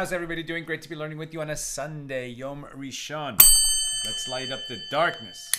How's everybody doing? Great to be learning with you on a Sunday, Yom Rishon. Let's light up the darkness.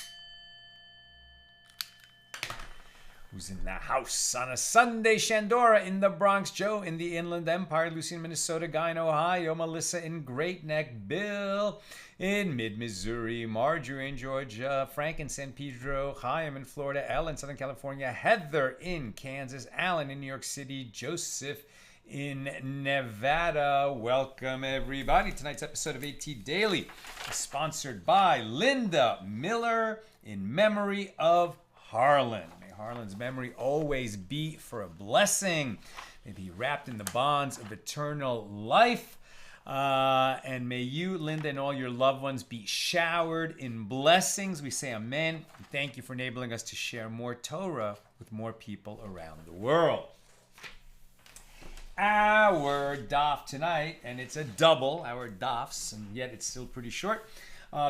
Who's in the house on a Sunday? Shandora in the Bronx, Joe in the Inland Empire, Lucy in Minnesota, Guy in Ohio, Melissa in Great Neck, Bill in mid-Missouri, Marjorie in Georgia, Frank in San Pedro, Chaim in Florida, Elle in Southern California, Heather in Kansas, Alan in New York City, Joseph in Nevada. Welcome everybody. Tonight's episode of AT Daily is sponsored by Linda Miller in memory of Harlan. May Harlan's memory always be for a blessing. May he be wrapped in the bonds of eternal life. And may you, Linda, and all your loved ones be showered in blessings. We say amen. Thank you for enabling us to share more Torah with more people around the world. Our daf tonight, and it's a double, our dafs, and yet it's still pretty short.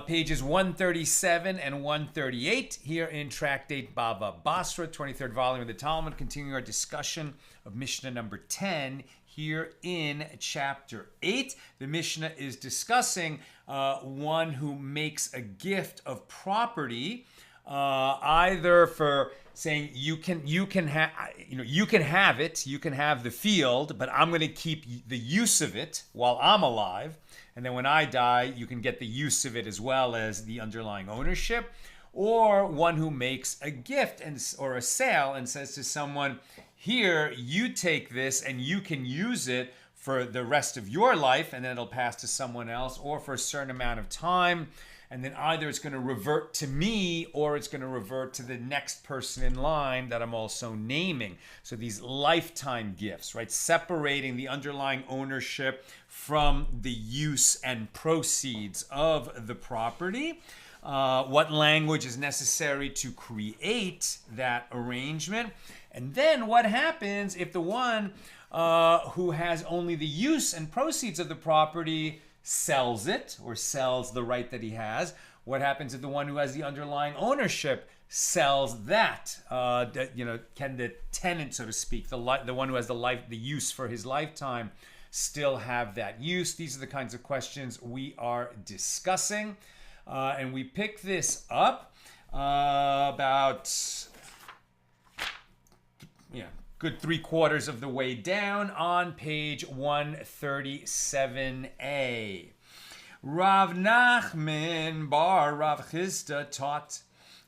Pages 137 and 138 here in Tractate Bava Basra, 23rd volume of the Talmud, continuing our discussion of Mishnah number 10 here in chapter 8. The Mishnah is discussing one who makes a gift of property, either for saying you can have it, you can have the field, but I'm going to keep the use of it while I'm alive, and then when I die, you can get the use of it as well as the underlying ownership. Or one who makes a gift or a sale and says to someone, here, you take this and you can use it for the rest of your life, and then it'll pass to someone else, or for a certain amount of time. And then either it's going to revert to me or it's going to revert to the next person in line that I'm also naming. So these lifetime gifts, right? Separating the underlying ownership from the use and proceeds of the property. What language is necessary to create that arrangement? And then what happens if the one who has only the use and proceeds of the property sells it, or sells the right that he has? What happens if the one who has the underlying ownership sells that? Can the tenant, so to speak, the one who has the use for his lifetime, still have that use? These are the kinds of questions we are discussing, and we pick this up about good 3/4 of the way down on page 137a. Rav Nachman bar Rav Chisda taught,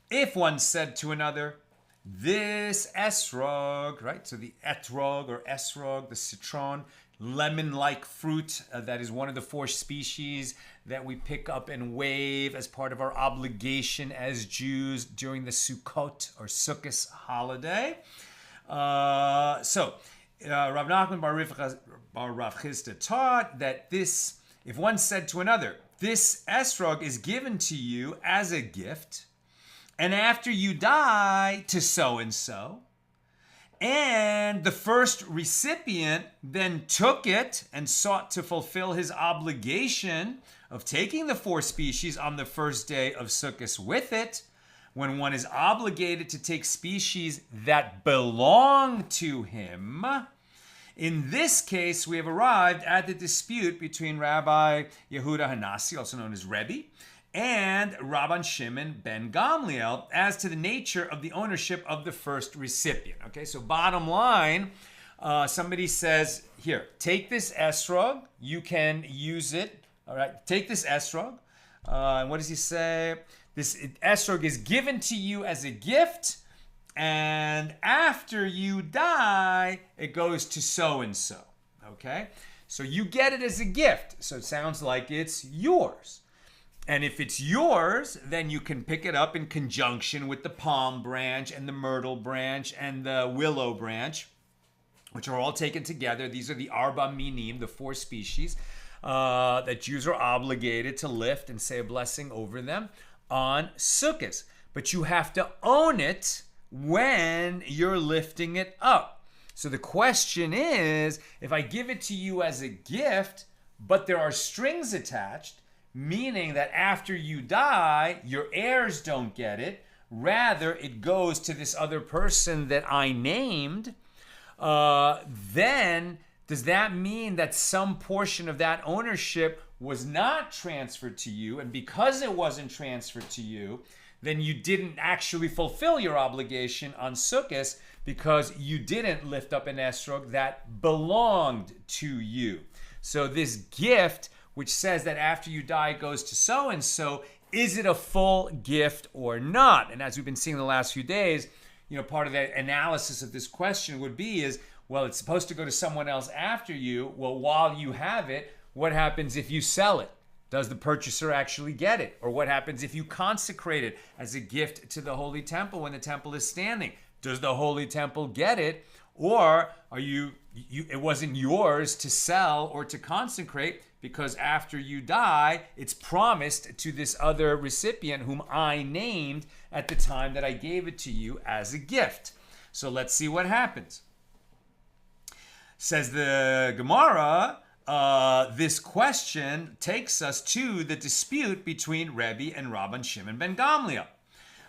if one said to another, this esrog, right? So the etrog or esrog, the citron, lemon-like fruit, that is one of the 4 species that we pick up and wave as part of our obligation as Jews during the Sukkot or Sukkos holiday. Rav Nachman bar Rav Chisda taught that this, if one said to another, this esrog is given to you as a gift, and after you die to so-and-so, and the first recipient then took it and sought to fulfill his obligation of taking the 4 species on the first day of Sukkot with it, when one is obligated to take species that belong to him. In this case, we have arrived at the dispute between Rabbi Yehuda Hanasi, also known as Rebbe, and Rabban Shimon ben Gamliel as to the nature of the ownership of the first recipient. Okay, so bottom line, somebody says, here, take this esrog, you can use it. All right, take this esrog. And what does he say? This esrog is given to you as a gift, and after you die, it goes to so-and-so, okay? So you get it as a gift, so it sounds like it's yours. And if it's yours, then you can pick it up in conjunction with the palm branch and the myrtle branch and the willow branch, which are all taken together. These are the arba minim, the 4 species that Jews are obligated to lift and say a blessing over them on Sukkot. But you have to own it when you're lifting it up. So the question is, if I give it to you as a gift, but there are strings attached, meaning that after you die, your heirs don't get it, rather it goes to this other person that I named, then does that mean that some portion of that ownership was not transferred to you, and because it wasn't transferred to you, then you didn't actually fulfill your obligation on Sukkos because you didn't lift up an esrog that belonged to you. So this gift, which says that after you die it goes to so-and-so, is it a full gift or not? And as we've been seeing the last few days, part of the analysis of this question would be is, well, it's supposed to go to someone else after you. Well, while you have it, what happens if you sell it? Does the purchaser actually get it? Or what happens if you consecrate it as a gift to the Holy Temple when the temple is standing? Does the Holy Temple get it? Or are it wasn't yours to sell or to consecrate because after you die, it's promised to this other recipient whom I named at the time that I gave it to you as a gift. So let's see what happens. Says the Gemara, this question takes us to the dispute between Rebbe and Rabban Shimon ben Gamliel.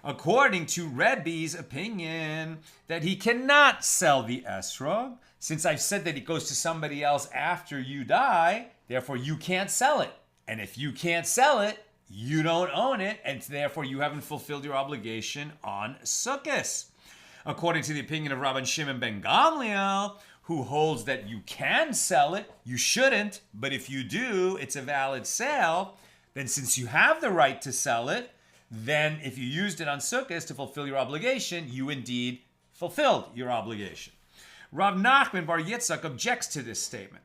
According to Rebbe's opinion, that he cannot sell the esrog, since I've said that it goes to somebody else after you die, therefore you can't sell it. And if you can't sell it, you don't own it, and therefore you haven't fulfilled your obligation on Sukkos. According to the opinion of Rabban Shimon ben Gamliel, who holds that you can sell it, you shouldn't, but if you do, it's a valid sale, then since you have the right to sell it, then if you used it on Sukkos to fulfill your obligation, you indeed fulfilled your obligation. Rav Nachman bar Yitzchak objects to this statement,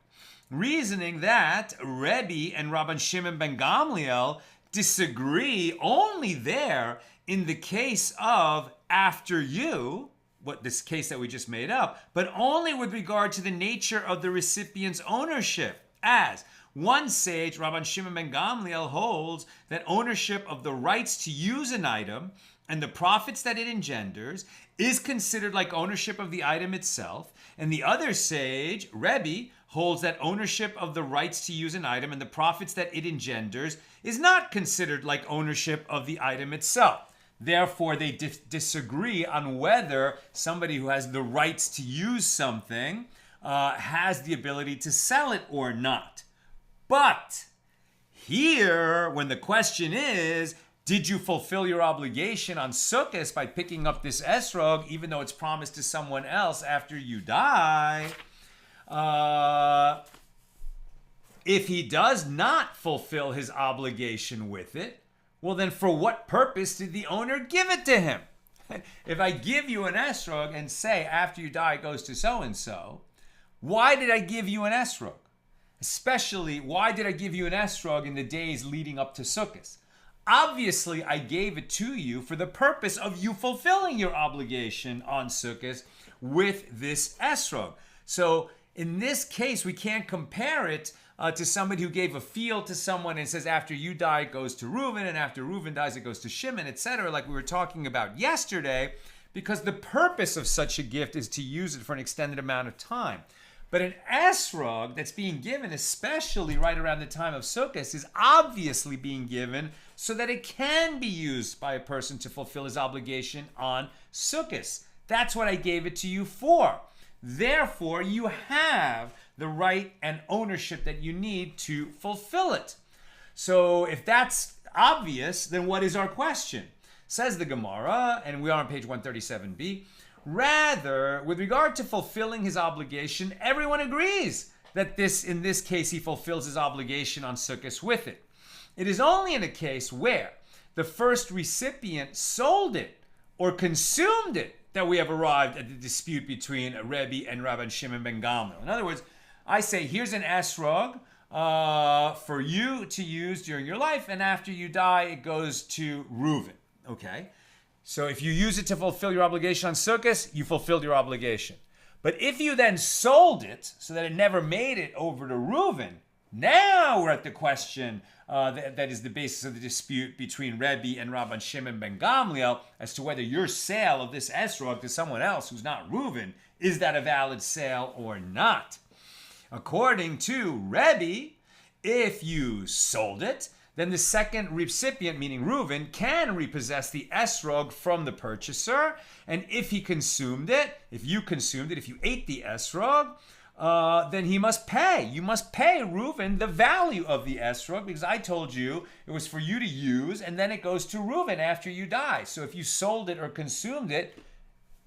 reasoning that Rebbe and Rabban Shimon ben Gamliel disagree only there in the case of after you, this case that we just made up, but only with regard to the nature of the recipient's ownership, as one sage, Rabban Shimon ben Gamliel, holds that ownership of the rights to use an item and the profits that it engenders is considered like ownership of the item itself. And the other sage, Rebbe, holds that ownership of the rights to use an item and the profits that it engenders is not considered like ownership of the item itself. Therefore, they disagree on whether somebody who has the rights to use something has the ability to sell it or not. But here, when the question is, did you fulfill your obligation on Sukkos by picking up this esrog, even though it's promised to someone else after you die? If he does not fulfill his obligation with it, well then for what purpose did the owner give it to him? If I give you an esrog and say after you die it goes to so-and-so, why did I give you an esrog? Especially, why did I give you an esrog in the days leading up to Sukkos? Obviously, I gave it to you for the purpose of you fulfilling your obligation on Sukkos with this esrog. So in this case, we can't compare it to somebody who gave a field to someone and says after you die it goes to Reuven, and after Reuven dies it goes to Shimon, etc., like we were talking about yesterday, because the purpose of such a gift is to use it for an extended amount of time. But an esrog that's being given, especially right around the time of Sukkos, is obviously being given so that it can be used by a person to fulfill his obligation on Sukkos. That's what I gave it to you for. Therefore, you have the right and ownership that you need to fulfill it. So if that's obvious, then what is our question? Says the Gemara, and we are on page 137b, rather, with regard to fulfilling his obligation, everyone agrees that in this case, he fulfills his obligation on Sukkos with it. It is only in a case where the first recipient sold it or consumed it that we have arrived at the dispute between Rebbe and Rabban Shimon ben Gamliel. In other words, I say, here's an esrog for you to use during your life, and after you die, it goes to Reuven. Okay? So if you use it to fulfill your obligation on Sukkos, you fulfilled your obligation. But if you then sold it so that it never made it over to Reuven, now we're at the question that is the basis of the dispute between Rebbe and Rabban Shimon ben Gamliel as to whether your sale of this esrog to someone else who's not Reuven, is that a valid sale or not? According to Rebbe, if you sold it, then the second recipient, meaning Reuven, can repossess the esrog from the purchaser. And if he consumed it, if you consumed it, if you ate the esrog, then he must pay. You must pay Reuven the value of the esrog, because I told you it was for you to use, and then it goes to Reuven after you die. So if you sold it or consumed it,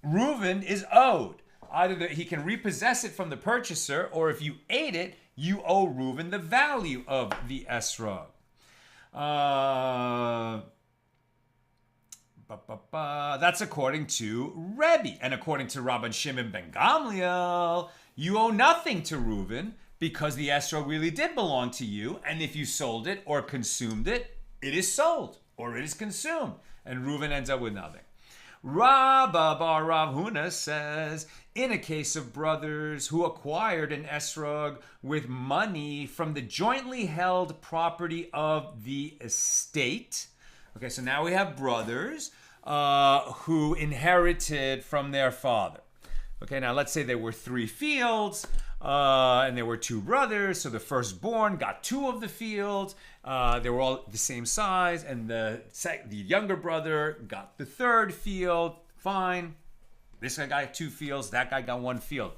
Reuven is owed. Either he can repossess it from the purchaser, or if you ate it, you owe Reuven the value of the esrog. That's according to Rebbe. And according to Rabban Shimon ben Gamliel, you owe nothing to Reuven because the esrog really did belong to you. And if you sold it or consumed it, it is sold or it is consumed. And Reuven ends up with nothing. Rabba bar Rav Huna says, in a case of brothers who acquired an esrog with money from the jointly held property of the estate. Okay, so now we have brothers who inherited from their father. Okay, now let's say there were 3 fields and there were 2 brothers. So the firstborn got 2 of the fields. They were all the same size, and the younger brother got the 3rd field. Fine. This guy got 2 fields. That guy got 1 field.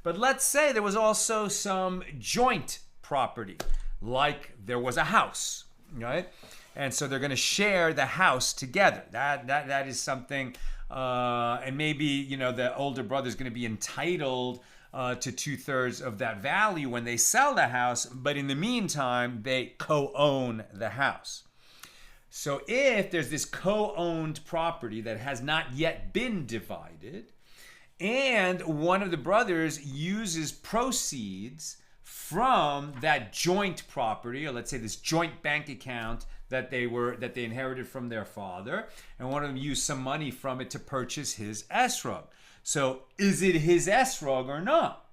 But let's say there was also some joint property, like there was a house, right? And so they're going to share the house together. That is something, and maybe the older brother is going to be entitled to 2/3 of that value when they sell the house. But in the meantime, they co-own the house. So if there's this co-owned property that has not yet been divided, and one of the brothers uses proceeds from that joint property, or let's say this joint bank account that they inherited from their father, and one of them used some money from it to purchase his esrog. So is it his esrog or not?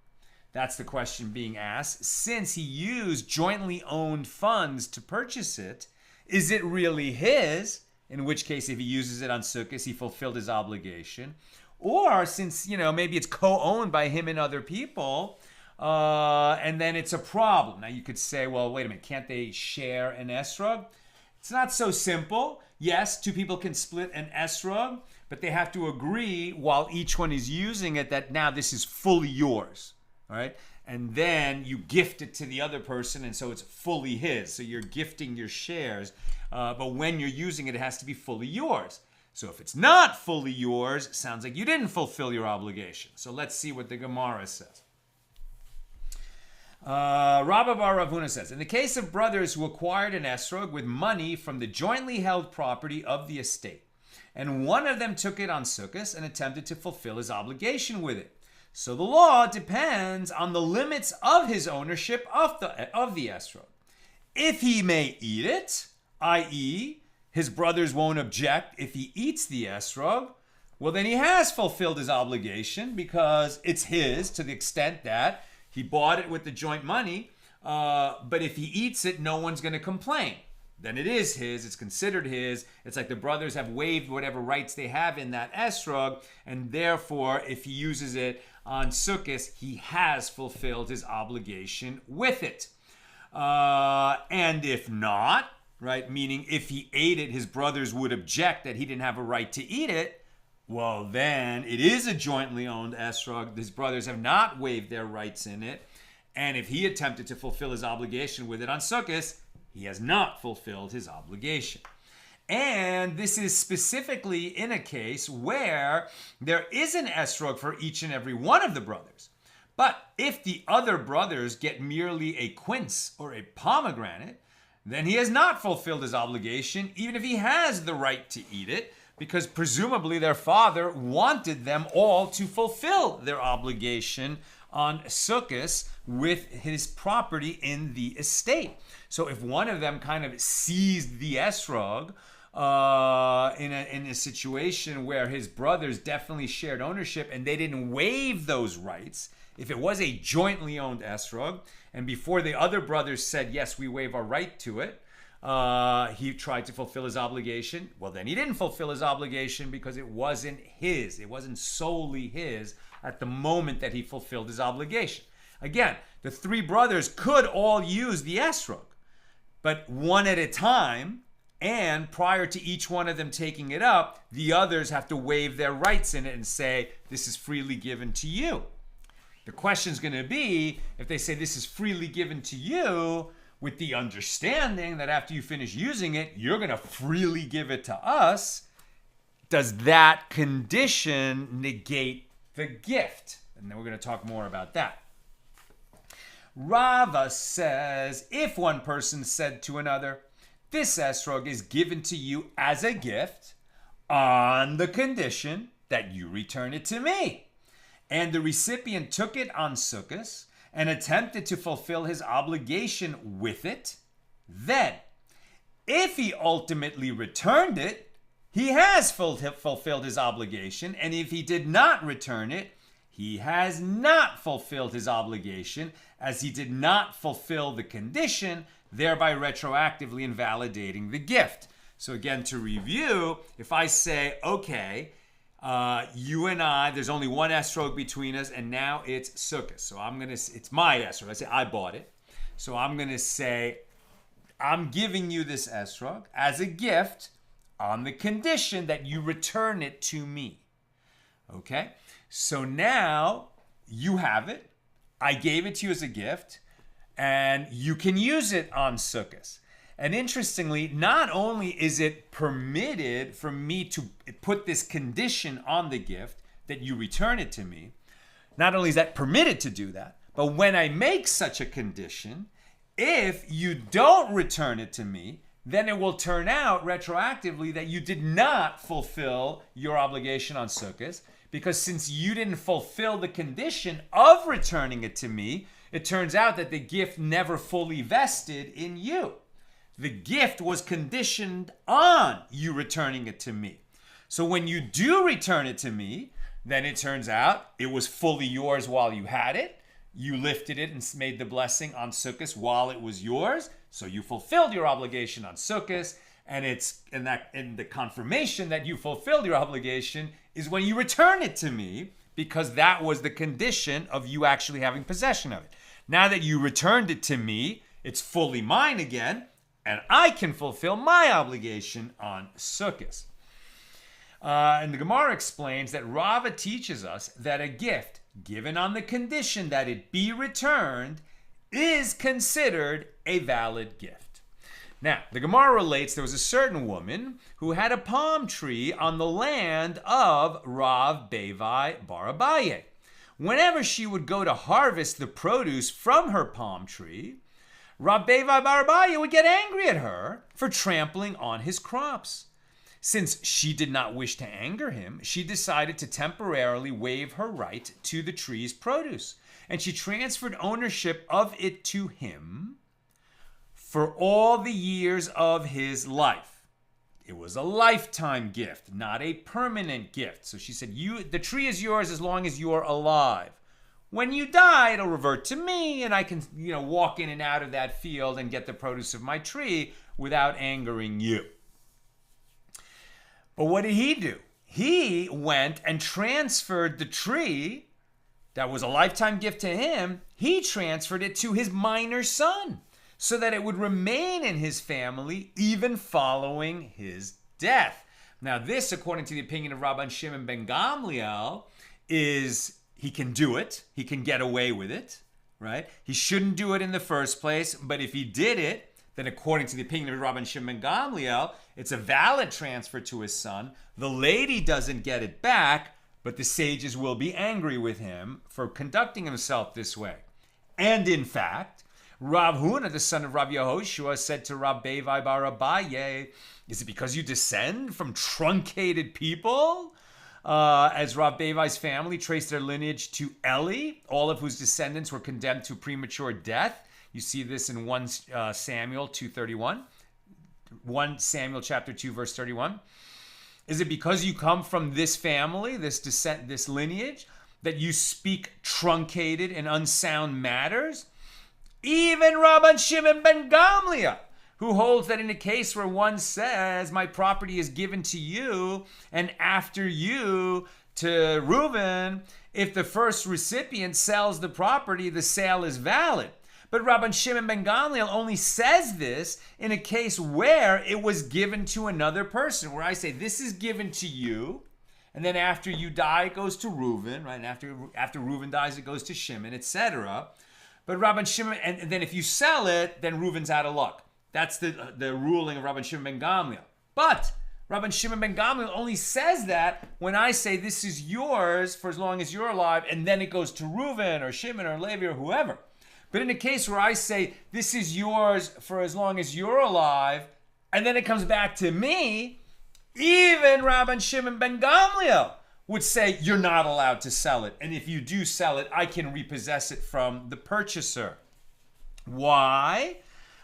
That's the question being asked. Since he used jointly owned funds to purchase it, is it really his? In which case, if he uses it on Sukkos, he fulfilled his obligation. Or since, maybe it's co-owned by him and other people, and then it's a problem. Now you could say, well, wait a minute, can't they share an esrog? It's not so simple. Yes, 2 people can split an esrog, but they have to agree while each one is using it that now this is fully yours, all right? And then you gift it to the other person, and so it's fully his. So you're gifting your shares, but when you're using it, it has to be fully yours. So if it's not fully yours, it sounds like you didn't fulfill your obligation. So let's see what the Gemara says. Rabba bar Rav Huna says, in the case of brothers who acquired an esrog with money from the jointly held property of the estate, and one of them took it on Sukkos and attempted to fulfill his obligation with it. So the law depends on the limits of his ownership of the esrog. If he may eat it, i.e., his brothers won't object if he eats the esrog, well, then he has fulfilled his obligation because it's his to the extent that he bought it with the joint money, but if he eats it, no one's going to complain. Then it is his, it's considered his. It's like the brothers have waived whatever rights they have in that esrog, and therefore, if he uses it on Sukkos, he has fulfilled his obligation with it. And if not, right, meaning if he ate it, his brothers would object that he didn't have a right to eat it, well, then it is a jointly owned esrog. His brothers have not waived their rights in it. And if he attempted to fulfill his obligation with it on Sukkos, he has not fulfilled his obligation. And this is specifically in a case where there is an esrog for each and every one of the brothers. But if the other brothers get merely a quince or a pomegranate, then he has not fulfilled his obligation, even if he has the right to eat it, because presumably their father wanted them all to fulfill their obligation on Sukkos with his property in the estate. So if one of them kind of seized the esrog in a situation where his brothers definitely shared ownership and they didn't waive those rights, if it was a jointly owned esrog, and before the other brothers said, yes, we waive our right to it, he tried to fulfill his obligation, well, then he didn't fulfill his obligation because it wasn't his. It wasn't solely his at the moment that he fulfilled his obligation. Again, the 3 brothers could all use the esrog, but one at a time, and prior to each one of them taking it up, the others have to waive their rights in it and say, this is freely given to you. The question is going to be, if they say this is freely given to you, with the understanding that after you finish using it, you're going to freely give it to us, does that condition negate the gift? And then we're going to talk more about that. Rava says, if one person said to another, this esrog is given to you as a gift on the condition that you return it to me, and the recipient took it on Sukkos and attempted to fulfill his obligation with it, then, if he ultimately returned it, he has fulfilled his obligation, and if he did not return it, he has not fulfilled his obligation, as he did not fulfill the condition, thereby retroactively invalidating the gift. So again, to review, if I say, okay, you and I, there's only one esrog between us, and now it's Sukkot. So it's my esrog. I say I bought it. So I'm going to say, I'm giving you this esrog as a gift on the condition that you return it to me. Okay? So now you have it. I gave it to you as a gift, and you can use it on Sukkot. And interestingly, not only is it permitted for me to put this condition on the gift that you return it to me, not only is that permitted to do that, but when I make such a condition, if you don't return it to me, then it will turn out retroactively that you did not fulfill your obligation on Sukkot, because since you didn't fulfill the condition of returning it to me, it turns out that the gift never fully vested in you. The gift was conditioned on you returning it to me. So when you do return it to me, then it turns out it was fully yours while you had it. You lifted it and made the blessing on Sukkot while it was yours. So you fulfilled your obligation on Sukkot, and the confirmation that you fulfilled your obligation is when you return it to me, because that was the condition of you actually having possession of it. Now that you returned it to me, it's fully mine again, and I can fulfill my obligation on Sukkot. And the Gemara explains that Rava teaches us that a gift given on the condition that it be returned is considered a valid gift. Now, the Gemara relates there was a certain woman who had a palm tree on the land of Rav Bava Basra. Whenever she would go to harvest the produce from her palm tree, Rav Bava Basra would get angry at her for trampling on his crops. Since she did not wish to anger him, she decided to temporarily waive her right to the tree's produce, and she transferred ownership of it to him for all the years of his life. It was a lifetime gift, not a permanent gift. So she said, the tree is yours as long as you're alive. When you die, it'll revert to me, and I can, walk in and out of that field and get the produce of my tree without angering you. But what did he do? He went and transferred the tree that was a lifetime gift to him. He transferred it to his minor son so that it would remain in his family even following his death. Now this, according to the opinion of Rabban Shimon ben Gamliel, is he can do it. He can get away with it, right? He shouldn't do it in the first place, but if he did it, then according to the opinion of Rabban Shimon ben Gamliel, it's a valid transfer to his son. The lady doesn't get it back, but the sages will be angry with him for conducting himself this way. And in fact, Rav Huna, the son of Rav Yehoshua, said to Rav Bava Basra, is it because you descend from truncated people? As Rav Bava's family traced their lineage to Eli, all of whose descendants were condemned to premature death. You see this in 1 Samuel 2:31. 1 Samuel chapter 2, verse 31. Is it because you come from this family, this descent, this lineage, that you speak truncated and unsound matters? Even Rabban Shimon ben Gamliel, who holds that in a case where one says, my property is given to you, and after you to Reuben, if the first recipient sells the property, the sale is valid. But Rabban Shimon ben Gamliel only says this in a case where it was given to another person, where I say, this is given to you, and then after you die, it goes to Reuven, right? And after Reuven dies, it goes to Shimon, etc. But Rabban Shimon, and then if you sell it, then Reuven's out of luck. That's the ruling of Rabban Shimon ben Gamliel. But Rabban Shimon ben Gamliel only says that when I say this is yours for as long as you're alive, and then it goes to Reuven or Shimon or Levi or whoever. But in a case where I say this is yours for as long as you're alive, and then it comes back to me, even Rabban Shimon ben Gamliel would say you're not allowed to sell it. And if you do sell it, I can repossess it from the purchaser. Why?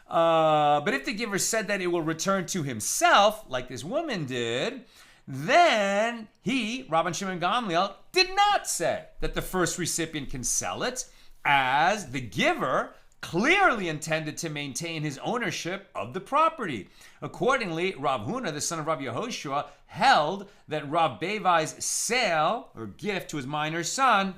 But if the giver said that it will return to himself, like this woman did, then he, Rabban Shimon ben Gamliel, did not say that the first recipient can sell it, as the giver clearly intended to maintain his ownership of the property. Accordingly, Rav Huna, the son of Rav Yehoshua, held that Rav Bevai's sale or gift to his minor son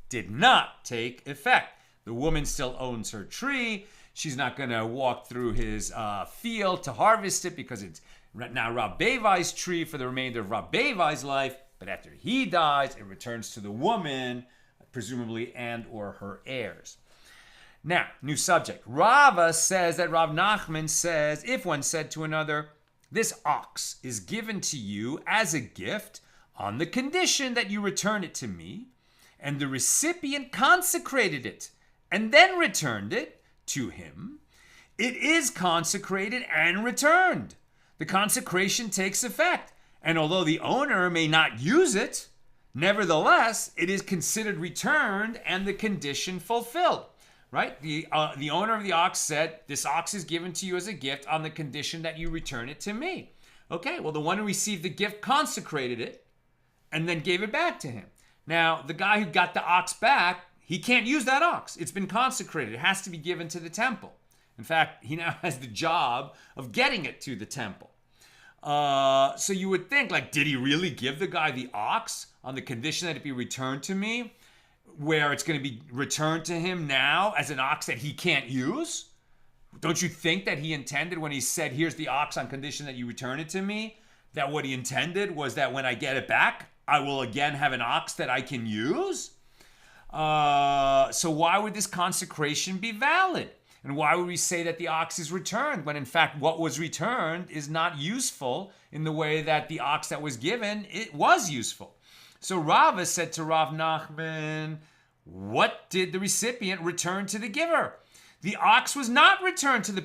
did not take effect. The woman still owns her tree. She's not going to walk through his field to harvest it because it's now Rav Bevai's tree for the remainder of Rav Bevai's life. But after he dies, it returns to the woman, presumably, and or her heirs. Now, new subject. Rava says that Rav Nachman says, if one said to another, this ox is given to you as a gift on the condition that you return it to me, and the recipient consecrated it and then returned it to him, it is consecrated and returned. The consecration takes effect, and although the owner may not use it, nevertheless, it is considered returned and the condition fulfilled. Right? The owner of the ox said, this ox is given to you as a gift on the condition that you return it to me. Okay, well, the one who received the gift consecrated it and then gave it back to him. Now, the guy who got the ox back, he can't use that ox. It's been consecrated. It has to be given to the temple. In fact, he now has the job of getting it to the temple. So you would think, like, did he really give the guy the ox on the condition that it be returned to me, where it's going to be returned to him now as an ox that he can't use? Don't you think that he intended when he said, here's the ox on condition that you return it to me, that what he intended was that when I get it back, I will again have an ox that I can use? So why would this consecration be valid? And why would we say that the ox is returned when in fact what was returned is not useful in the way that the ox that was given, it was useful? So Rava said to Rav Nachman, what did the recipient return to the giver? The ox was not returned to the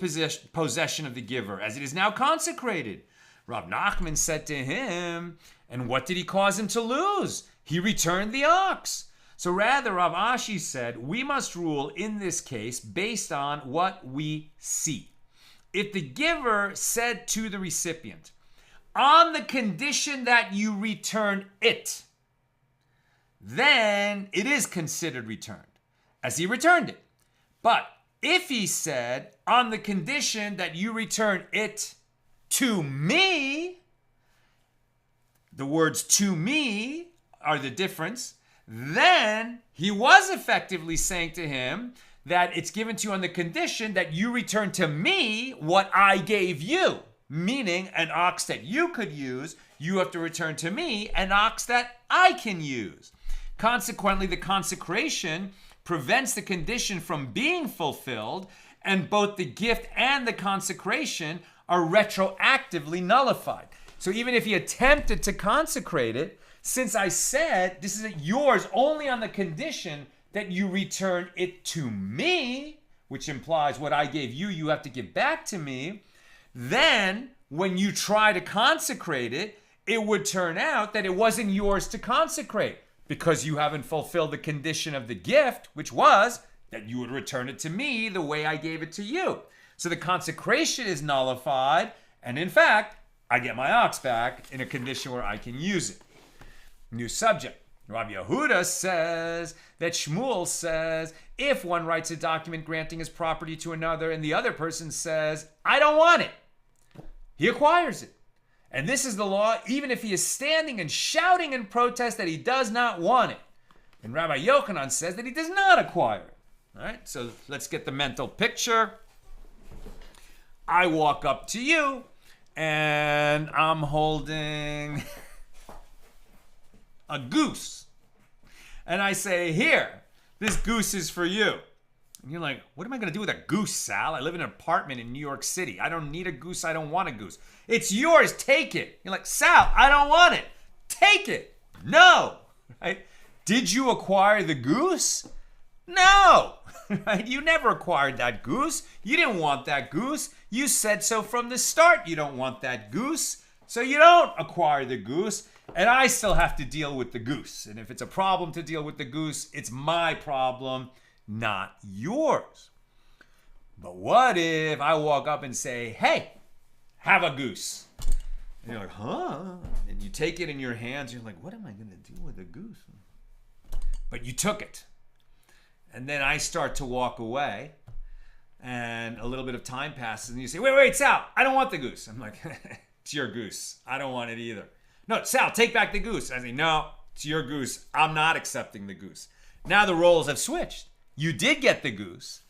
possession of the giver, as it is now consecrated. Rav Nachman said to him, and what did he cause him to lose? He returned the ox. So rather, Rav Ashi said, we must rule in this case based on what we see. If the giver said to the recipient, on the condition that you return it, then it is considered returned, as he returned it. But if he said, on the condition that you return it to me, the words to me are the difference, then he was effectively saying to him that it's given to you on the condition that you return to me what I gave you, meaning an ox that you could use, you have to return to me an ox that I can use. Consequently, the consecration prevents the condition from being fulfilled, and both the gift and the consecration are retroactively nullified. So even if he attempted to consecrate it, since I said this is yours only on the condition that you return it to me, which implies what I gave you, you have to give back to me, then when you try to consecrate it, it would turn out that it wasn't yours to consecrate, because you haven't fulfilled the condition of the gift, which was that you would return it to me the way I gave it to you. So the consecration is nullified, and in fact, I get my ox back in a condition where I can use it. New subject. Rabbi Yehuda says that Shmuel says, if one writes a document granting his property to another and the other person says, I don't want it, he acquires it. And this is the law, even if he is standing and shouting in protest that he does not want it. And Rabbi Yochanan says that he does not acquire it. All right, so let's get the mental picture. I walk up to you, and I'm holding a goose. And I say, here, this goose is for you. And you're like, what am I going to do with a goose, Sal? I live in an apartment in New York City. I don't need a goose. I don't want a goose. It's yours. Take it. You're like, Sal, I don't want it. Take it. No. Right? Did you acquire the goose? No. Right? You never acquired that goose. You didn't want that goose. You said so from the start. You don't want that goose. So you don't acquire the goose. And I still have to deal with the goose. And if it's a problem to deal with the goose, it's my problem, not yours. But what if I walk up and say, hey, have a goose? And you're like, huh? And you take it in your hands. You're like, what am I going to do with a goose? But you took it. And then I start to walk away. And a little bit of time passes. And you say, wait, Sal, I don't want the goose. I'm like, it's your goose. I don't want it either. No, Sal, take back the goose. I say, no, it's your goose. I'm not accepting the goose. Now the roles have switched. You did get the goose.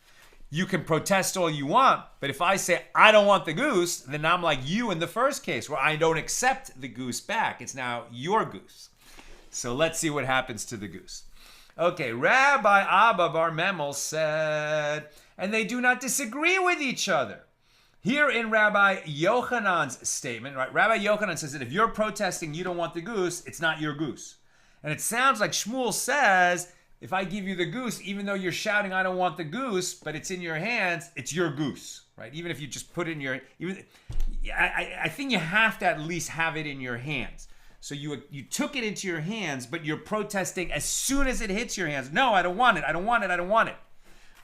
You can protest all you want, but if I say I don't want the goose, then I'm like you in the first case where I don't accept the goose back. It's now your goose. So let's see what happens to the goose. Okay, Rabbi Abba Bar Memel said, and they do not disagree with each other. Here in Rabbi Yochanan's statement, right? Rabbi Yochanan says that if you're protesting you don't want the goose, it's not your goose. And it sounds like Shmuel says, if I give you the goose, even though you're shouting, I don't want the goose, but it's in your hands, it's your goose, right? Even if you just put it in your, I think you have to at least have it in your hands. So you took it into your hands, but you're protesting as soon as it hits your hands. No, I don't want it. I don't want it. I don't want it.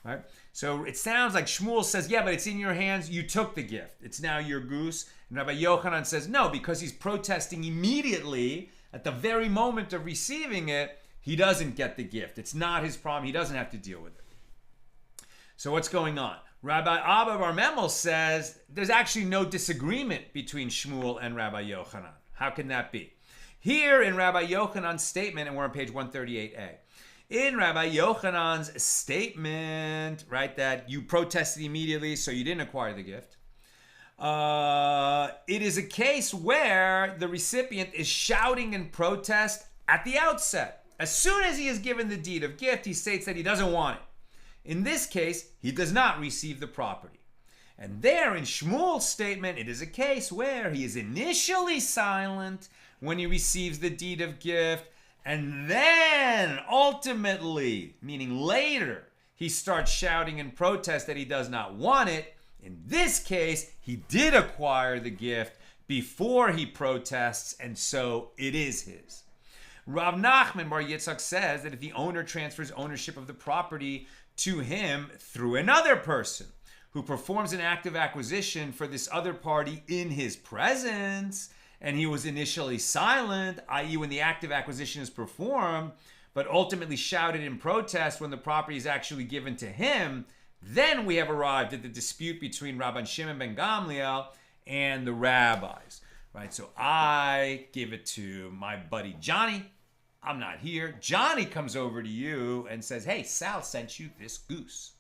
Right? So it sounds like Shmuel says, yeah, but it's in your hands. You took the gift. It's now your goose. And Rabbi Yochanan says, no, because he's protesting immediately at the very moment of receiving it, he doesn't get the gift. It's not his problem. He doesn't have to deal with it. So what's going on? Rabbi Abba Bar Memel says there's actually no disagreement between Shmuel and Rabbi Yochanan. How can that be? Here in Rabbi Yochanan's statement, and we're on page 138a. In Rabbi Yochanan's statement, right, that you protested immediately, so you didn't acquire the gift. It is a case where the recipient is shouting in protest at the outset. As soon as he is given the deed of gift, he states that he doesn't want it. In this case, he does not receive the property. And there in Shmuel's statement, it is a case where he is initially silent when he receives the deed of gift, and then ultimately, meaning later, he starts shouting in protest that he does not want it. In this case, he did acquire the gift before he protests, and so it is his. Rav Nachman Bar Yitzchak says that if the owner transfers ownership of the property to him through another person who performs an act of acquisition for this other party in his presence, and he was initially silent, i.e. when the act of acquisition is performed, but ultimately shouted in protest when the property is actually given to him, then we have arrived at the dispute between Rabban Shimon ben Gamliel and the rabbis. Right? So I give it to my buddy Johnny. I'm not here. Johnny comes over to you and says, hey, Sal sent you this goose.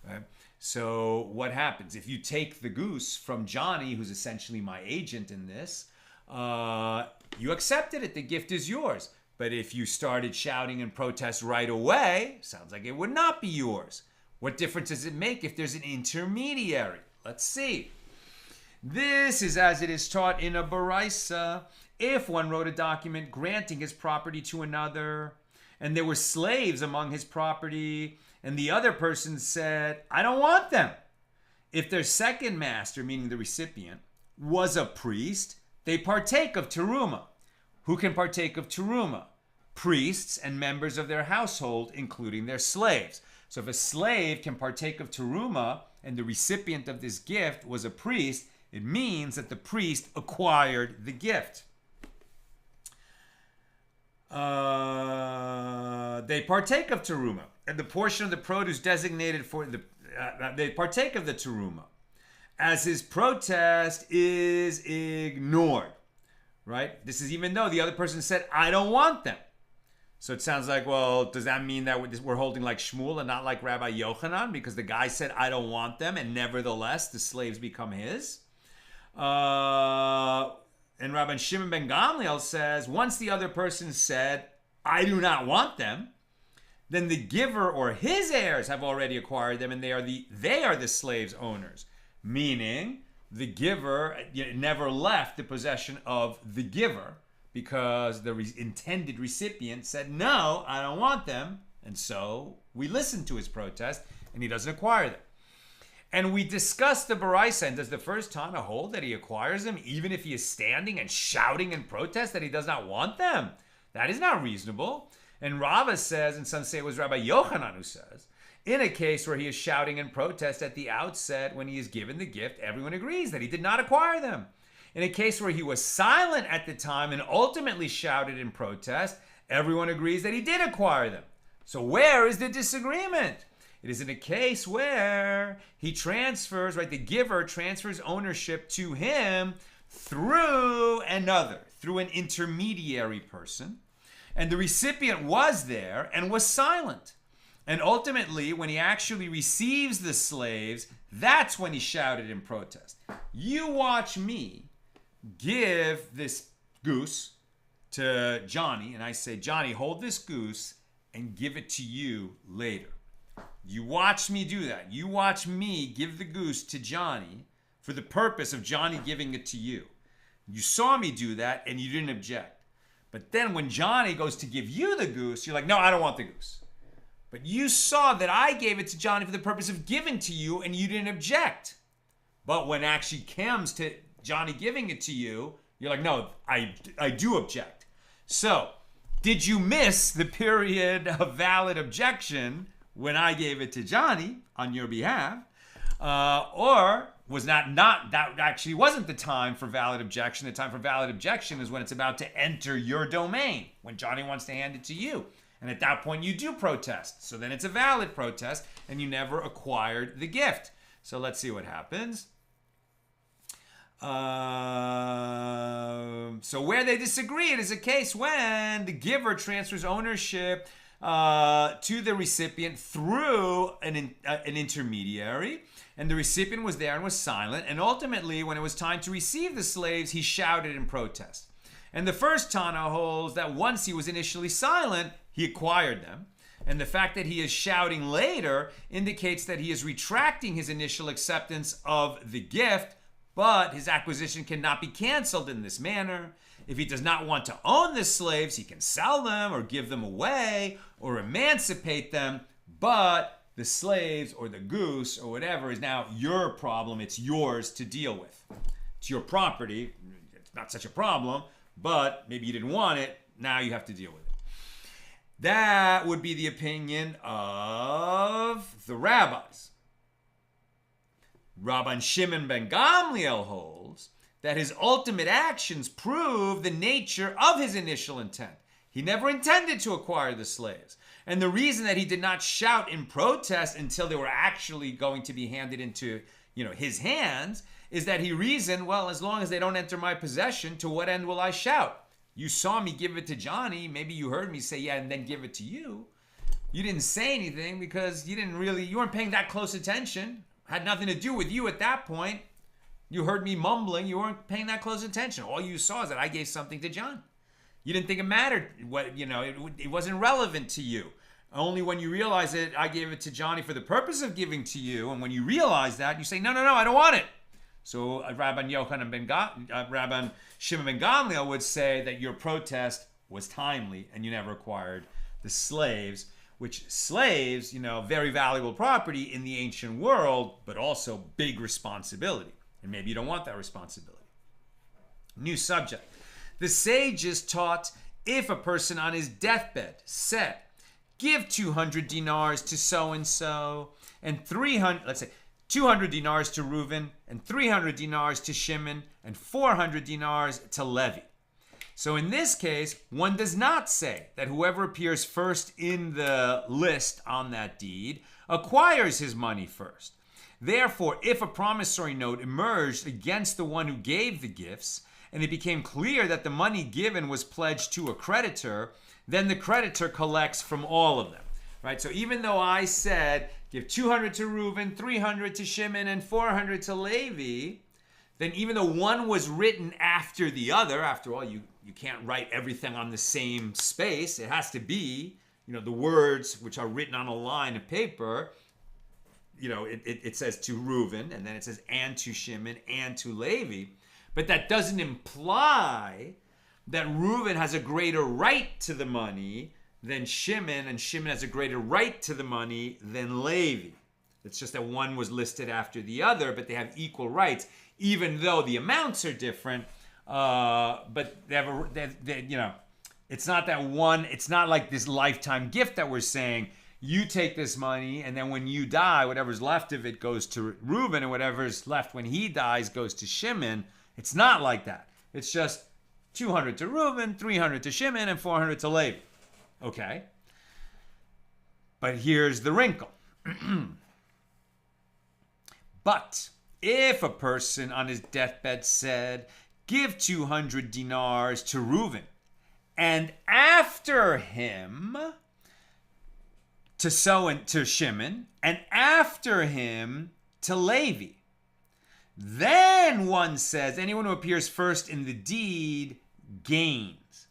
Right? So what happens? If you take the goose from Johnny, who's essentially my agent in this, you accepted it. The gift is yours. But if you started shouting in protest right away, sounds like it would not be yours. What difference does it make if there's an intermediary? Let's see. This is as it is taught in a baraisa. If one wrote a document granting his property to another, and there were slaves among his property, and the other person said, I don't want them. If their second master, meaning the recipient, was a priest, they partake of teruma. Who can partake of teruma? Priests and members of their household, including their slaves. So if a slave can partake of teruma, and the recipient of this gift was a priest, it means that the priest acquired the gift. They partake of teruma, and the portion of the produce designated for the they partake of the teruma, as his protest is ignored. Right? This is even though the other person said, I don't want them. So it sounds like, well, does that mean that we're holding like Shmuel and not like Rabbi Yochanan? Because the guy said, I don't want them, and nevertheless, the slaves become his? And Rabban Shimon ben Gamliel says, once the other person said, I do not want them, then the giver or his heirs have already acquired them, and they are the slave's owners. Meaning, the giver never left the possession of the giver because the intended recipient said, no, I don't want them. And so we listened to his protest, and he doesn't acquire them. And we discussed the Baraisa, and does the first Tana hold that he acquires them even if he is standing and shouting in protest that he does not want them? That is not reasonable. And Rava says, and some say it was Rabbi Yochanan who says, in a case where he is shouting in protest at the outset when he is given the gift, everyone agrees that he did not acquire them. In a case where he was silent at the time and ultimately shouted in protest, everyone agrees that he did acquire them. So where is the disagreement? It is in a case where he transfers, right, the giver transfers ownership to him through another, through an intermediary person, and the recipient was there and was silent. And ultimately, when he actually receives the slaves, that's when he shouted in protest. You watch me give this goose to Johnny, and I say, Johnny, hold this goose and give it to you later. You watch me do that. You watch me give the goose to Johnny for the purpose of Johnny giving it to you. You saw me do that and you didn't object. But then when Johnny goes to give you the goose, you're like, no, I don't want the goose. But you saw that I gave it to Johnny for the purpose of giving to you and you didn't object. But when it actually comes to Johnny giving it to you, you're like, no, I do object. So, did you miss the period of valid objection when I gave it to Johnny on your behalf? Or was that actually wasn't the time for valid objection? The time for valid objection is when it's about to enter your domain, when Johnny wants to hand it to you. And at that point, you do protest. So then it's a valid protest, and you never acquired the gift. So let's see what happens. So where they disagree, it is a case when the giver transfers ownership to the recipient through an intermediary, and the recipient was there and was silent, and ultimately, when it was time to receive the slaves, he shouted in protest. And the first Tana holds that once he was initially silent, he acquired them. And the fact that he is shouting later indicates that he is retracting his initial acceptance of the gift, but his acquisition cannot be canceled in this manner. If he does not want to own the slaves, he can sell them or give them away or emancipate them, but the slaves or the goose or whatever is now your problem. It's yours to deal with. It's your property. It's not such a problem, but maybe you didn't want it. Now you have to deal with it. That would be the opinion of the rabbis. Rabban Shimon ben Gamliel holds that his ultimate actions prove the nature of his initial intent. He never intended to acquire the slaves. And the reason that he did not shout in protest until they were actually going to be handed into, his hands is that he reasoned, well, as long as they don't enter my possession, to what end will I shout? You saw me give it to Johnny. Maybe you heard me say, yeah, and then give it to you. You didn't say anything because you weren't paying that close attention. Had nothing to do with you at that point. You heard me mumbling. You weren't paying that close attention. All you saw is that I gave something to John. You didn't think it mattered. It wasn't relevant to you. Only when you realize that I gave it to Johnny for the purpose of giving to you, and when you realize that, you say, no, I don't want it. So Rabban Shimon ben Gamliel would say that your protest was timely and you never acquired the slaves, which slaves, very valuable property in the ancient world, but also big responsibility. And maybe you don't want that responsibility. New subject. The sages taught if a person on his deathbed said, give 200 dinars to so-and-so, and 200 dinars to Reuven, and 300 dinars to Shimon, and 400 dinars to Levi. So in this case, one does not say that whoever appears first in the list on that deed acquires his money first. Therefore, if a promissory note emerged against the one who gave the gifts, and it became clear that the money given was pledged to a creditor, then the creditor collects from all of them. Right? So even though I said, give 200 to Reuven, 300 to Shimon, and 400 to Levi, then even though one was written after the other, after all, you can't write everything on the same space. It has to be, the words which are written on a line of paper. It says to Reuven, and then it says and to Shimon and to Levi. But that doesn't imply that Reuven has a greater right to the money than Shimon, and Shimon has a greater right to the money than Levi. It's just that one was listed after the other, but they have equal rights, even though the amounts are different. But it's not that one. It's not like this lifetime gift that we're saying. You take this money, and then when you die, whatever's left of it goes to Reuven, and whatever's left when he dies goes to Shimon. It's not like that. It's just 200 to Reuven, 300 to Shimon, and 400 to Levi. Okay? But here's the wrinkle. But if a person on his deathbed said, give 200 dinars to Reuven, and after him to Shimon, and after him to Levi, then one says, anyone who appears first in the deed gains.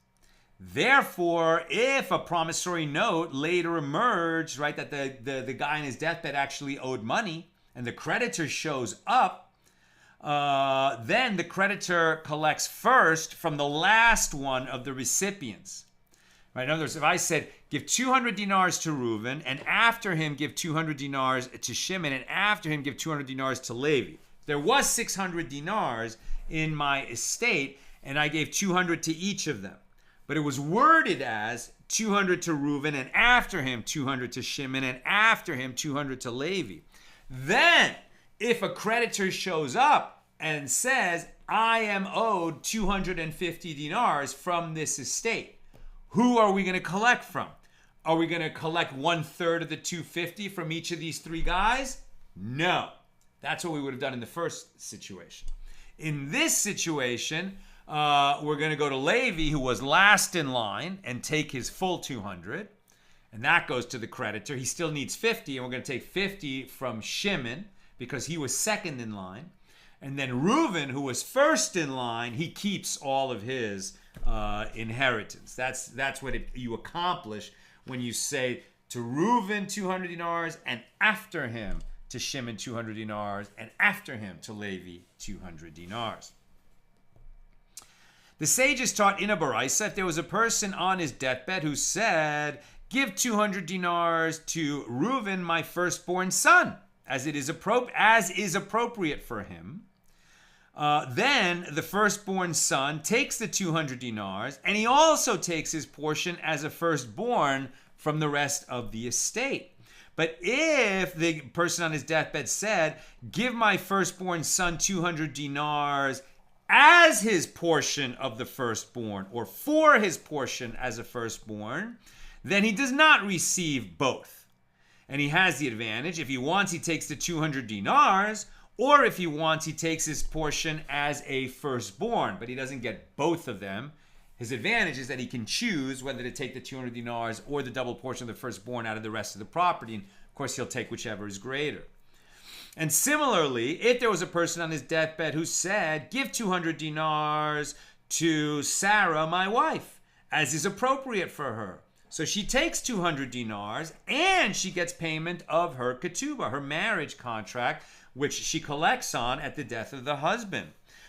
Therefore, if a promissory note later emerged, right, that the guy on his deathbed actually owed money, and the creditor shows up, then the creditor collects first from the last one of the recipients. Right? In other words, if I said, give 200 dinars to Reuven, and after him give 200 dinars to Shimon, and after him give 200 dinars to Levi. There was 600 dinars in my estate, and I gave 200 to each of them. But it was worded as 200 to Reuven, and after him 200 to Shimon, and after him 200 to Levi. Then, if a creditor shows up and says, I am owed 250 dinars from this estate, who are we going to collect from? Are we going to collect 1/3 of the 250 from each of these three guys? No. That's what we would have done in the first situation. In this situation, we're going to go to Levi, who was last in line, and take his full 200. And that goes to the creditor. He still needs 50, and we're going to take 50 from Shimon because he was second in line. And then Reuven, who was first in line, he keeps all of his inheritance. That's what you accomplish when you say to Reuven 200 dinars, and after him to Shimon 200 dinars, and after him to Levi 200 dinars. The sages taught in a baraisa, if there was a person on his deathbed who said, give 200 dinars to Reuven, my firstborn son, as is appropriate for him. Then the firstborn son takes the 200 dinars, and he also takes his portion as a firstborn from the rest of the estate. But if the person on his deathbed said, give my firstborn son 200 dinars as his portion of the firstborn, or for his portion as a firstborn, then he does not receive both. And he has the advantage. If he wants, he takes the 200 dinars, or if he wants, he takes his portion as a firstborn, but he doesn't get both of them. His advantage is that he can choose whether to take the 200 dinars or the double portion of the firstborn out of the rest of the property. And of course, he'll take whichever is greater. And similarly, if there was a person on his deathbed who said, give 200 dinars to Sarah, my wife, as is appropriate for her. So she takes 200 dinars and she gets payment of her ketubah, her marriage contract, which she collects on at the death of the husband.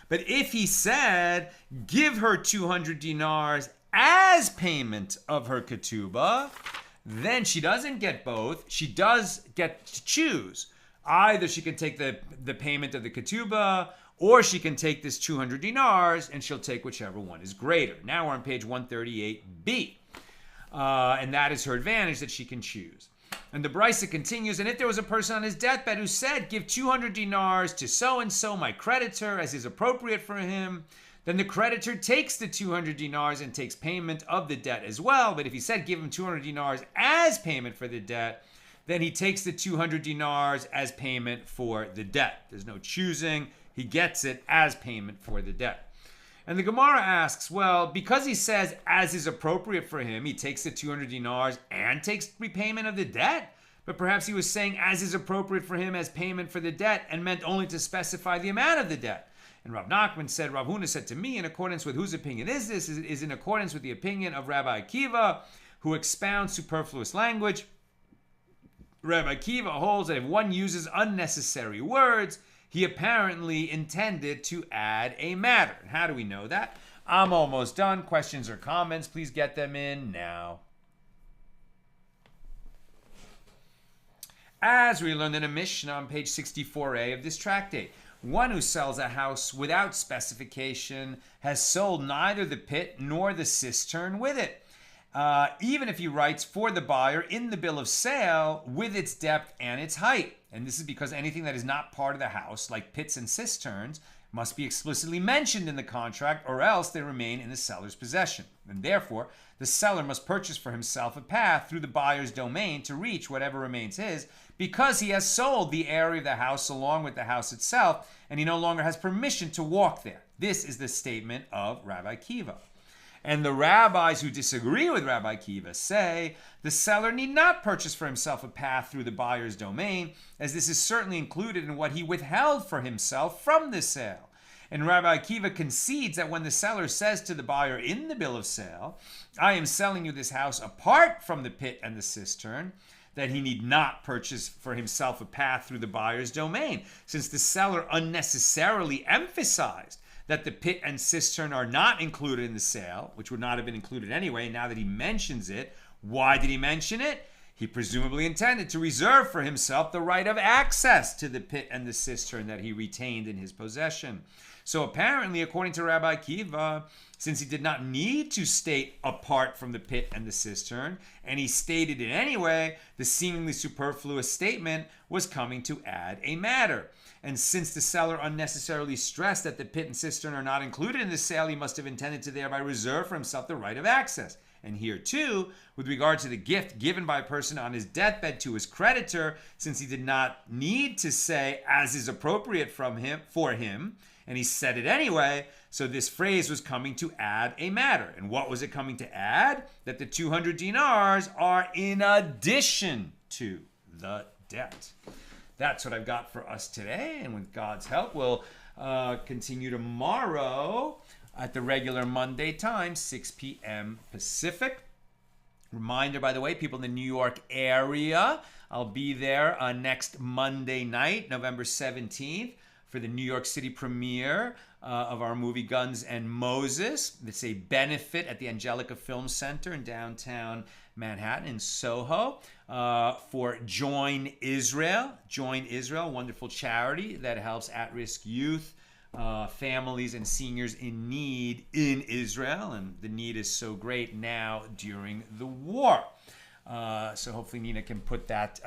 But if he said, give her 200 dinars as payment of her ketubah, then she doesn't get both. She does get to choose. Either she can take the payment of the ketubah, or she can take this 200 dinars, and she'll take whichever one is greater. Now we're on page 138b. And that is her advantage, that she can choose. And the Brisa continues, and if there was a person on his deathbed who said, give 200 dinars to so-and-so, my creditor, as is appropriate for him, then the creditor takes the 200 dinars and takes payment of the debt as well. But if he said, give him 200 dinars as payment for the debt, then he takes the 200 dinars as payment for the debt. There's no choosing. He gets it as payment for the debt. And the Gemara asks, well, because he says, as is appropriate for him, he takes the 200 dinars and takes repayment of the debt. But perhaps he was saying, as is appropriate for him as payment for the debt, and meant only to specify the amount of the debt. And Rav Nachman said, Rav Huna said to me, in accordance with whose opinion is this? Is in accordance with the opinion of Rabbi Akiva, who expounds superfluous language. Rabbi Akiva holds that if one uses unnecessary words, he apparently intended to add a matter. How do we know that? I'm almost done. Questions or comments, please get them in now. As we learned in a Mishna on page 64a of this tractate, one who sells a house without specification has sold neither the pit nor the cistern with it. Even if he writes for the buyer in the bill of sale with its depth and its height. And this is because anything that is not part of the house, like pits and cisterns, must be explicitly mentioned in the contract, or else they remain in the seller's possession. And therefore, the seller must purchase for himself a path through the buyer's domain to reach whatever remains his, because he has sold the area of the house along with the house itself, and he no longer has permission to walk there. This is the statement of Rabbi Akiva. And the rabbis who disagree with Rabbi Akiva say the seller need not purchase for himself a path through the buyer's domain, as this is certainly included in what he withheld for himself from the sale. And Rabbi Akiva concedes that when the seller says to the buyer in the bill of sale, I am selling you this house apart from the pit and the cistern, that he need not purchase for himself a path through the buyer's domain, since the seller unnecessarily emphasized that the pit and cistern are not included in the sale, which would not have been included anyway. Now that he mentions it, why did he mention it? He presumably intended to reserve for himself the right of access to the pit and the cistern that he retained in his possession. So apparently, according to Rabbi Akiva, since he did not need to state apart from the pit and the cistern, and he stated it anyway, the seemingly superfluous statement was coming to add a matter. And since the seller unnecessarily stressed that the pit and cistern are not included in the sale, he must have intended to thereby reserve for himself the right of access. And here too, with regard to the gift given by a person on his deathbed to his creditor, since he did not need to say as is appropriate for him, and he said it anyway, so this phrase was coming to add a matter. And what was it coming to add? That the 200 dinars are in addition to the debt. That's what I've got for us today, and with God's help, we'll continue tomorrow at the regular Monday time, 6 p.m. Pacific. Reminder, by the way, people in the New York area, I'll be there next Monday night, November 17th, for the New York City premiere of our movie Guns and Moses. It's a benefit at the Angelica Film Center in downtown Manhattan in Soho for Join Israel. Join Israel, wonderful charity that helps at-risk youth, families, and seniors in need in Israel. And the need is so great now during the war. So hopefully Nina can put that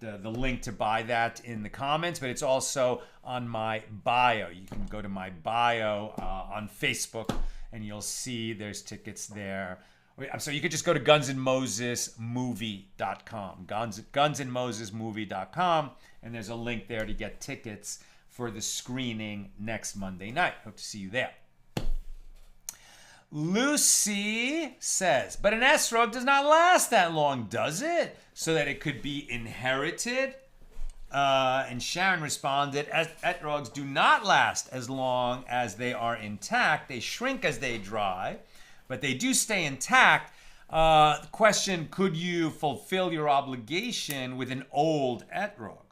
the link to buy that in the comments, but it's also on my bio. You can go to my bio on Facebook and you'll see there's tickets there. I'm sorry, you could just go to gunsandmosesmovie.com, gunsandmosesmovie.com, and there's a link there to get tickets for the screening next Monday night. Hope to see you there. Lucy says, but an esrog does not last that long, does it? So that it could be inherited? And Sharon responded, esrogs do not last as long as they are intact. They shrink as they dry, but they do stay intact. The question, could you fulfill your obligation with an old etrog?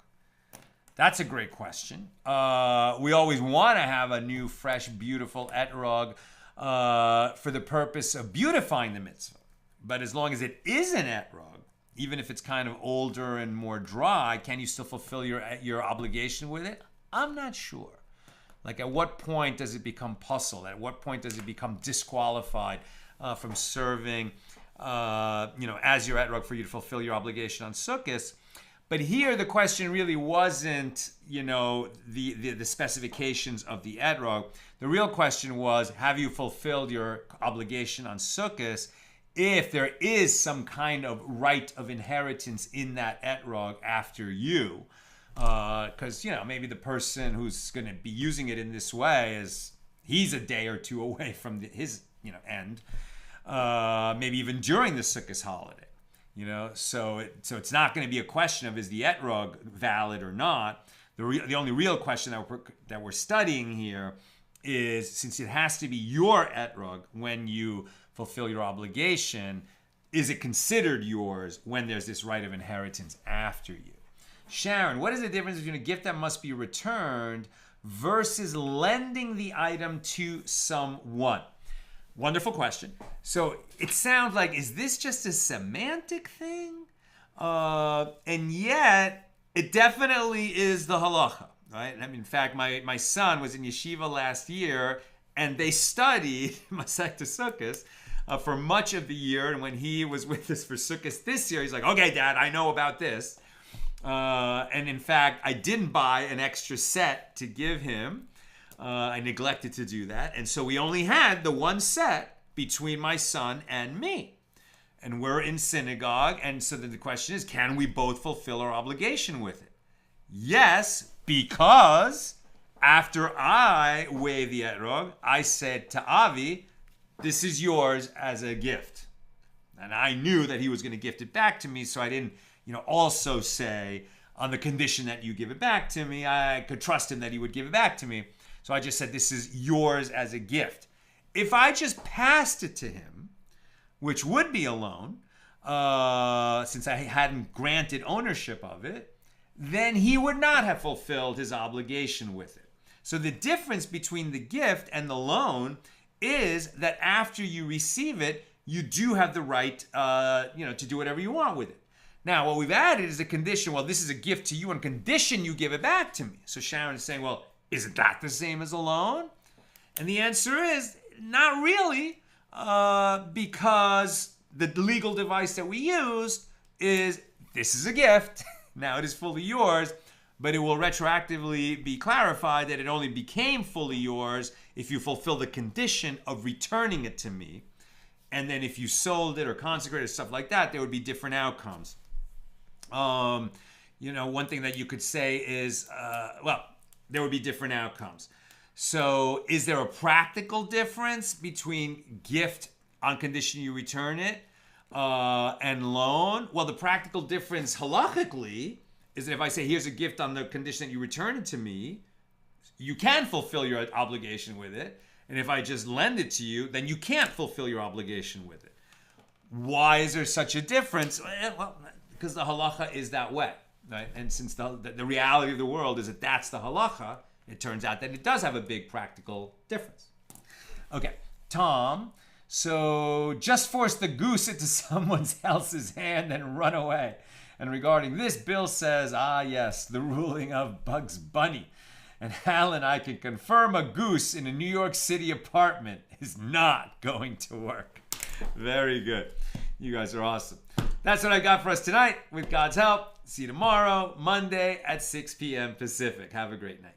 That's a great question. We always want to have a new, fresh, beautiful etrog for the purpose of beautifying the mitzvah. But as long as it is an etrog, even if it's kind of older and more dry, can you still fulfill your obligation with it? I'm not sure. Like, at what point does it become puzzled? At what point does it become disqualified from serving, as your etrog for you to fulfill your obligation on Sukkos? But here the question really wasn't, the specifications of the etrog. The real question was, have you fulfilled your obligation on Sukkos if there is some kind of right of inheritance in that etrog after you? Because, maybe the person who's going to be using it in this way he's a day or two away from his, end. Maybe even during the Sukkot holiday. So it's not going to be a question of is the etrog valid or not. The only real question that we're studying here is, since it has to be your etrog when you fulfill your obligation, is it considered yours when there's this right of inheritance after you? Sharon, what is the difference between a gift that must be returned versus lending the item to someone? Wonderful question. So it sounds like, is this just a semantic thing? And yet, it definitely is the halacha, right? I mean, in fact, my son was in yeshiva last year, and they studied Masechta Sukkos for much of the year. And when he was with us for Sukkos this year, he's like, okay, Dad, I know about this. And in fact, I didn't buy an extra set to give him. I neglected to do that. And so we only had the one set between my son and me. And we're in synagogue. And so then the question is, can we both fulfill our obligation with it? Yes, because after I weigh the etrog, I said to Avi, this is yours as a gift. And I knew that he was going to gift it back to me, so I didn't also say, on the condition that you give it back to me, I could trust him that he would give it back to me. So I just said, this is yours as a gift. If I just passed it to him, which would be a loan, since I hadn't granted ownership of it, then he would not have fulfilled his obligation with it. So the difference between the gift and the loan is that after you receive it, you do have the right to do whatever you want with it. Now, what we've added is a condition. Well, this is a gift to you on condition you give it back to me. So Sharon is saying, well, isn't that the same as a loan? And the answer is not really, because the legal device that we used is, this is a gift. Now it is fully yours, but it will retroactively be clarified that it only became fully yours if you fulfill the condition of returning it to me. And then if you sold it or consecrated, stuff like that, there would be different outcomes. One thing that you could say is, there would be different outcomes. So is there a practical difference between gift on condition you return it and loan? Well, the practical difference halachically is that if I say, here's a gift on the condition that you return it to me, you can fulfill your obligation with it. And if I just lend it to you, then you can't fulfill your obligation with it. Why is there such a difference? Well, because the halacha is that way, right? And since the reality of the world is that that's the halacha, it turns out that it does have a big practical difference. Okay, Tom, so just force the goose into someone else's hand and run away. And regarding this, Bill says, yes, the ruling of Bugs Bunny. And Hal and I can confirm a goose in a New York City apartment is not going to work. Very good. You guys are awesome. That's what I got for us tonight. With God's help, see you tomorrow, Monday at 6 p.m. Pacific. Have a great night.